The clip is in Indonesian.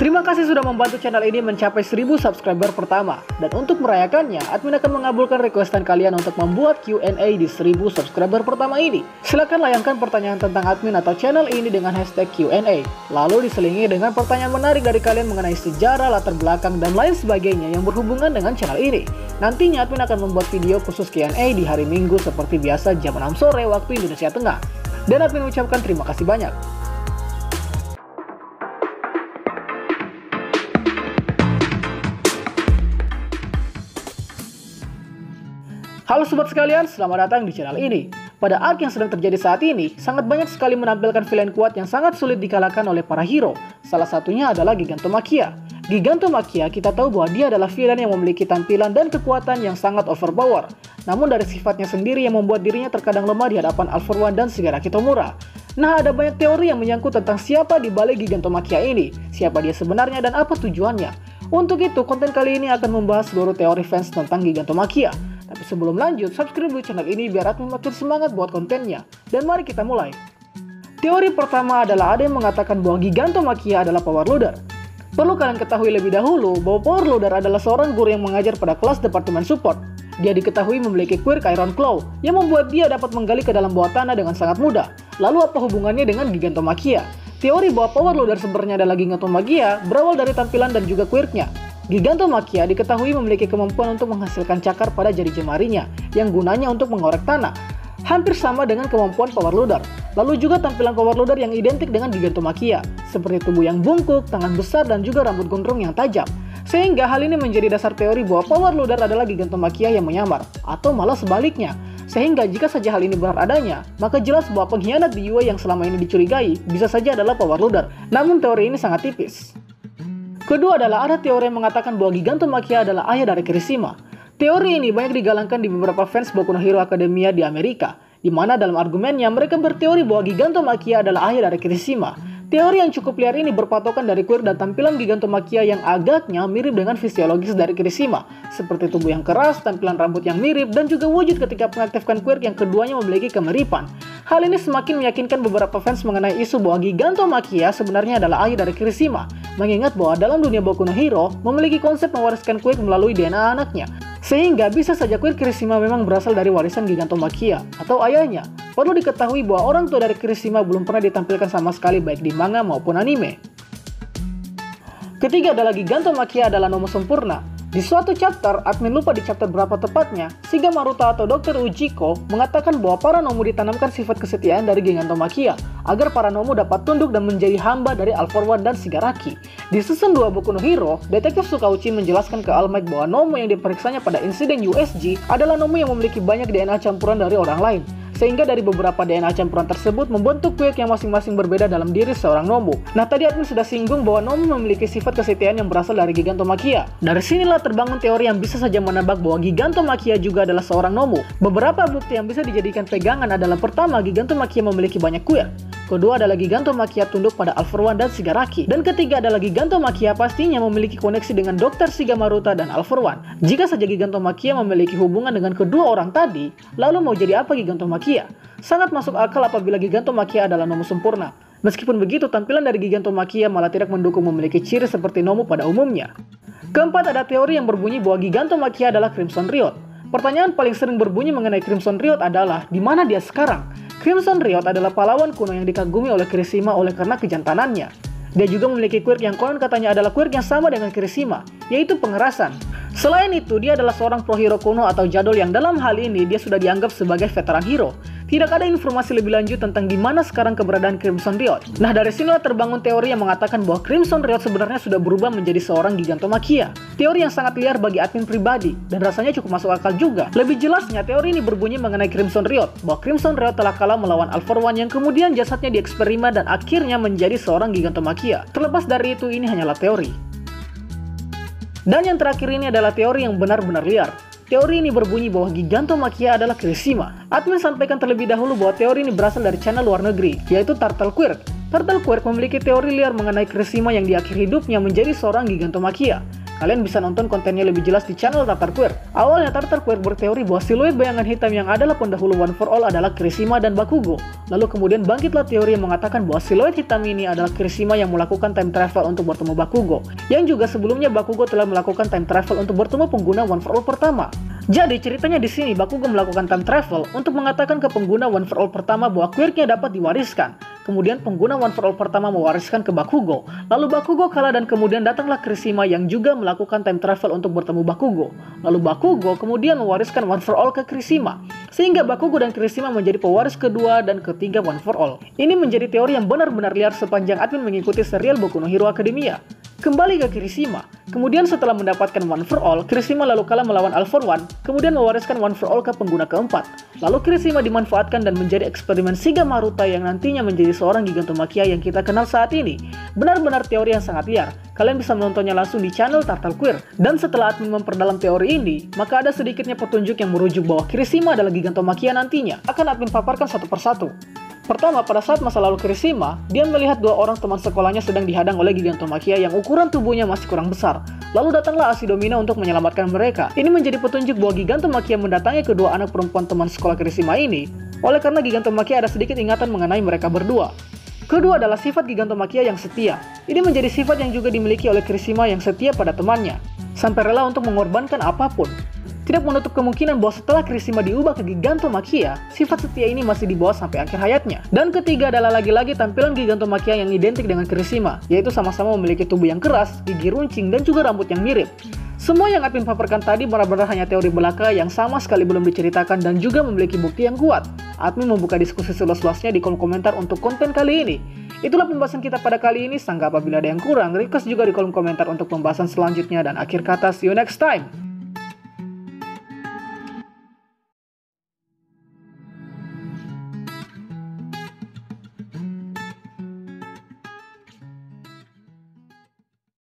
Terima kasih sudah membantu channel ini mencapai 1000 subscriber pertama. Dan untuk merayakannya, admin akan mengabulkan requestan kalian untuk membuat Q&A di 1000 subscriber pertama ini. Silahkan layangkan pertanyaan tentang admin atau channel ini dengan hashtag Q&A. Lalu diselingi dengan pertanyaan menarik dari kalian mengenai sejarah, latar belakang, dan lain sebagainya yang berhubungan dengan channel ini. Nantinya admin akan membuat video khusus Q&A di hari Minggu seperti biasa jam 6 sore waktu Indonesia Tengah. Dan admin ucapkan terima kasih banyak. Halo sobat sekalian, selamat datang di channel ini. Pada arc yang sedang terjadi saat ini, sangat banyak sekali menampilkan villain kuat yang sangat sulit dikalahkan oleh para hero. Salah satunya adalah Gigantomachia. Gigantomachia kita tahu bahwa dia adalah villain yang memiliki tampilan dan kekuatan yang sangat overpower. Namun dari sifatnya sendiri yang membuat dirinya terkadang lemah di hadapan All For One dan Shigaraki Tomura. Nah, ada banyak teori yang menyangkut tentang siapa di balik Gigantomachia ini, siapa dia sebenarnya dan apa tujuannya. Untuk itu, konten kali ini akan membahas seluruh teori fans tentang Gigantomachia. Tapi sebelum lanjut, subscribe dulu channel ini biar admin makin semangat buat kontennya. Dan mari kita mulai. Teori pertama adalah ada yang mengatakan bahwa Gigantomachia adalah power loader. Perlu kalian ketahui lebih dahulu bahwa power loader adalah seorang guru yang mengajar pada kelas departemen support. Dia diketahui memiliki quirk Iron Claw yang membuat dia dapat menggali ke dalam bawah tanah dengan sangat mudah. Lalu apa hubungannya dengan Gigantomachia? Teori bahwa power loader sebenarnya adalah Gigantomachia berawal dari tampilan dan juga quirknya. Gigantomachia diketahui memiliki kemampuan untuk menghasilkan cakar pada jari jemarinya yang gunanya untuk mengorek tanah. Hampir sama dengan kemampuan power loader. Lalu juga tampilan power loader yang identik dengan Gigantomachia, seperti tubuh yang bungkuk, tangan besar, dan juga rambut gondrong yang tajam. Sehingga hal ini menjadi dasar teori bahwa power loader adalah Gigantomachia yang menyamar, atau malah sebaliknya. Sehingga jika saja hal ini benar adanya, maka jelas bahwa pengkhianat di UA yang selama ini dicurigai bisa saja adalah power loader. Namun teori ini sangat tipis. Kedua adalah ada teori yang mengatakan bahwa Gigantomachia adalah ayah dari Kirishima. Teori ini banyak digalangkan di beberapa fans Boku no Hero Academia di Amerika, di mana dalam argumennya mereka berteori bahwa Gigantomachia adalah ayah dari Kirishima. Teori yang cukup liar ini berpatokan dari quirk dan tampilan Gigantomachia yang agaknya mirip dengan fisiologis dari Kirishima, seperti tubuh yang keras, tampilan rambut yang mirip, dan juga wujud ketika mengaktifkan quirk yang keduanya memiliki kemiripan. Hal ini semakin meyakinkan beberapa fans mengenai isu bahwa Gigantomachia sebenarnya adalah ayah dari Kirishima, mengingat bahwa dalam dunia Boku no Hero memiliki konsep mewariskan quirk melalui DNA anaknya. Sehingga bisa saja quirk Kirishima memang berasal dari warisan Gigantomachia atau ayahnya. Perlu diketahui bahwa orang tua dari Kirishima belum pernah ditampilkan sama sekali baik di manga maupun anime. Ketiga adalah Gigantomachia adalah Nomu sempurna. Di suatu chapter, admin lupa di chapter berapa tepatnya, Shigamaruta atau Dr. Ujiko mengatakan bahwa para Nomu ditanamkan sifat kesetiaan dari Gigantomachia agar para Nomu dapat tunduk dan menjadi hamba dari All For One dan Shigaraki. Di season 2 Boku no Hero, Detektif Tsukauchi menjelaskan ke All Might bahwa Nomu yang diperiksanya pada insiden USG adalah Nomu yang memiliki banyak DNA campuran dari orang lain. Sehingga dari beberapa DNA campuran tersebut membentuk quirk yang masing-masing berbeda dalam diri seorang Nomu. Nah, tadi admin sudah singgung bahwa Nomu memiliki sifat kesetiaan yang berasal dari Gigantomachia. Dari sinilah terbangun teori yang bisa saja menebak bahwa Gigantomachia juga adalah seorang Nomu. Beberapa bukti yang bisa dijadikan pegangan adalah pertama, Gigantomachia memiliki banyak quirk. Kedua adalah Gigantomachia tunduk pada All For One dan Shigaraki. Dan ketiga adalah Gigantomachia pastinya memiliki koneksi dengan Dr. Shigamaruta dan All For One. Jika saja Gigantomachia memiliki hubungan dengan kedua orang tadi, lalu mau jadi apa Gigantomachia? Sangat masuk akal apabila Gigantomachia adalah Nomu sempurna. Meskipun begitu, tampilan dari Gigantomachia malah tidak mendukung memiliki ciri seperti Nomu pada umumnya. Keempat, ada teori yang berbunyi bahwa Gigantomachia adalah Crimson Riot. Pertanyaan paling sering berbunyi mengenai Crimson Riot adalah, di mana dia sekarang? Crimson Riot adalah pahlawan kuno yang dikagumi oleh Kirishima oleh karena kejantanannya. Dia juga memiliki quirk yang konon katanya adalah quirk yang sama dengan Kirishima, yaitu pengerasan. Selain itu, dia adalah seorang pro hero kuno atau jadul yang dalam hal ini dia sudah dianggap sebagai veteran hero. Tidak ada informasi lebih lanjut tentang di mana sekarang keberadaan Crimson Riot. Nah, dari sinilah terbangun teori yang mengatakan bahwa Crimson Riot sebenarnya sudah berubah menjadi seorang Gigantomachia. Teori yang sangat liar bagi admin pribadi, dan rasanya cukup masuk akal juga. Lebih jelasnya, teori ini berbunyi mengenai Crimson Riot, bahwa Crimson Riot telah kalah melawan All For One yang kemudian jasadnya dieksperimen dan akhirnya menjadi seorang Gigantomachia. Terlepas dari itu, ini hanyalah teori. Dan yang terakhir ini adalah teori yang benar-benar liar. Teori ini berbunyi bahwa Gigantomachia adalah Kirishima. Admin sampaikan terlebih dahulu bahwa teori ini berasal dari channel luar negeri, yaitu Turtle Quirk. Turtle Quirk memiliki teori liar mengenai Kirishima yang di akhir hidupnya menjadi seorang Gigantomachia. kalian bisa nonton kontennya lebih jelas di channel Tartar Queer. Awalnya Tartar Queer berteori bahwa siluet bayangan hitam yang adalah pendahulu One for All adalah Kirishima dan Bakugo. Lalu kemudian bangkitlah teori yang mengatakan bahwa siluet hitam ini adalah Kirishima yang melakukan time travel untuk bertemu Bakugo, yang juga sebelumnya Bakugo telah melakukan time travel untuk bertemu pengguna One for All pertama. Jadi ceritanya di sini Bakugo melakukan time travel untuk mengatakan ke pengguna One for All pertama bahwa quirk-nya dapat diwariskan. Kemudian pengguna One for All pertama mewariskan ke Bakugo. Lalu Bakugo kalah dan kemudian datanglah Kirishima yang juga melakukan time travel untuk bertemu Bakugo. Lalu Bakugo kemudian mewariskan One for All ke Kirishima. Sehingga Bakugo dan Kirishima menjadi pewaris kedua dan ketiga One for All. Ini menjadi teori yang benar-benar liar sepanjang admin mengikuti serial Boku no Hero Academia. Kembali ke Kirishima. Kemudian setelah mendapatkan One for All, Kirishima lalu kalah melawan All for One, kemudian mewariskan One for All ke pengguna keempat. Lalu Kirishima dimanfaatkan dan menjadi eksperimen Shiga Maruta yang nantinya menjadi seorang Gigantomachia yang kita kenal saat ini. Benar-benar teori yang sangat liar. Kalian bisa menontonnya langsung di channel Tartar Queer. Dan setelah admin memperdalam teori ini, maka ada sedikitnya petunjuk yang merujuk bahwa Kirishima adalah Gigantomachia nantinya. Akan admin paparkan satu persatu. Pertama, pada saat masa lalu Kirishima, dia melihat dua orang teman sekolahnya sedang dihadang oleh Gigantomachia yang ukuran tubuhnya masih kurang besar. Lalu datanglah Ashidomina untuk menyelamatkan mereka. Ini menjadi petunjuk bahwa Gigantomachia mendatangi kedua anak perempuan teman sekolah Kirishima ini, oleh karena Gigantomachia ada sedikit ingatan mengenai mereka berdua. Kedua adalah sifat Gigantomachia yang setia. Ini menjadi sifat yang juga dimiliki oleh Kirishima yang setia pada temannya, sampai rela untuk mengorbankan apapun. Tidak menutup kemungkinan bahwa setelah Kirishima diubah ke Gigantomachia, sifat setia ini masih dibawa sampai akhir hayatnya. Dan ketiga adalah lagi-lagi tampilan Gigantomachia yang identik dengan Kirishima, yaitu sama-sama memiliki tubuh yang keras, gigi runcing, dan juga rambut yang mirip. Semua yang admin paparkan tadi benar-benar hanya teori belaka yang sama sekali belum diceritakan dan juga memiliki bukti yang kuat. Admin membuka diskusi seluas-luasnya di kolom komentar untuk konten kali ini. Itulah pembahasan kita pada kali ini. Sangga apabila ada yang kurang, request juga di kolom komentar untuk pembahasan selanjutnya. Dan akhir kata, see you next time!